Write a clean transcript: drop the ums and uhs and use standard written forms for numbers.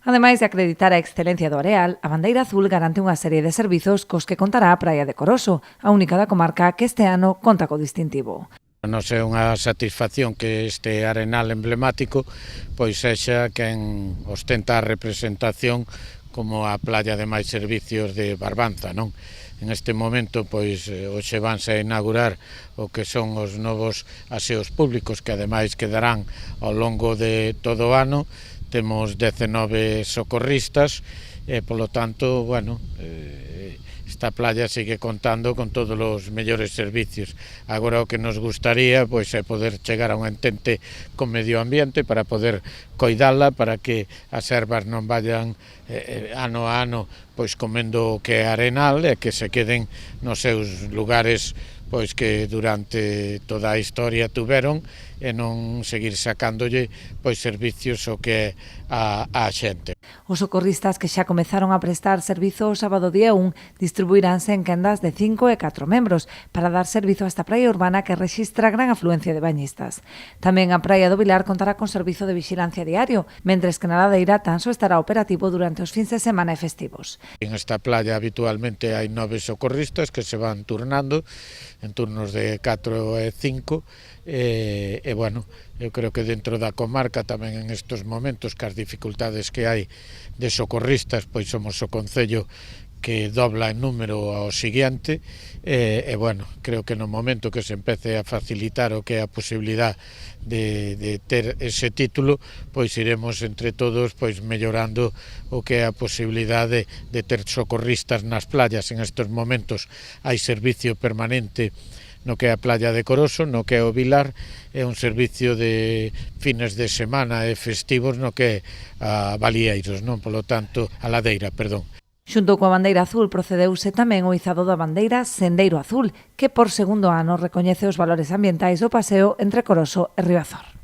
Ademais de acreditar a excelencia do areal, a bandeira azul garante unha serie de servizos cos que contará a Praia de Coroso, a única da comarca que este ano conta co distintivo. Nos é unha satisfacción que este arenal emblemático pois sexa quen ostenta a representación como a playa de máis servicios de Barbanza, non? En este momento, pois, hoxe vanse a inaugurar o que son os novos aseos públicos que ademais quedarán ao longo de todo o ano. Temos 19 socorristas e, polo tanto, bueno, esta playa sigue contando con todos os mellores servicios. Agora o que nos gustaría pois é poder chegar a un entente con medio ambiente para poder coidala, para que as ervas non vayan ano a ano pois comendo o que é arenal e que se queden nos seus lugares pois que durante toda a historia tuveron e non seguir sacándolle pois servicios o que é a xente. Os socorristas que xa comezaron a prestar servizo o sábado día 1 distribuiránse en quendas de 5 e 4 membros para dar servizo a esta praia urbana que rexistra gran afluencia de bañistas. Tamén a Praia do Vilar contará con servizo de vixilancia diario, mentres que na ladeira tan só estará operativo durante os fins de semana e festivos. En esta playa habitualmente hai 9 socorristas que se van turnando en turnos de 4 e 5 e bueno, eu creo que dentro da comarca tamén en estes momentos que as dificultades que hai de socorristas, pois somos o concello que dobla en número ao seguinte e bueno, creo que no momento que se empece a facilitar o que é a posibilidad de ter ese título, pois iremos entre todos pois mellorando o que é a posibilidade de ter socorristas nas playas. En estes momentos hai servicio permanente no que é a playa de Coroso, no que é o Vilar, é un servicio de fines de semana e festivos no que é a Balieiros, non? Polo tanto, a Ladeira, perdón. Xunto coa bandeira azul procedeuse tamén o izado da bandeira Sendeiro Azul, que por segundo ano recoñece os valores ambientais do paseo entre Coroso e Riazor.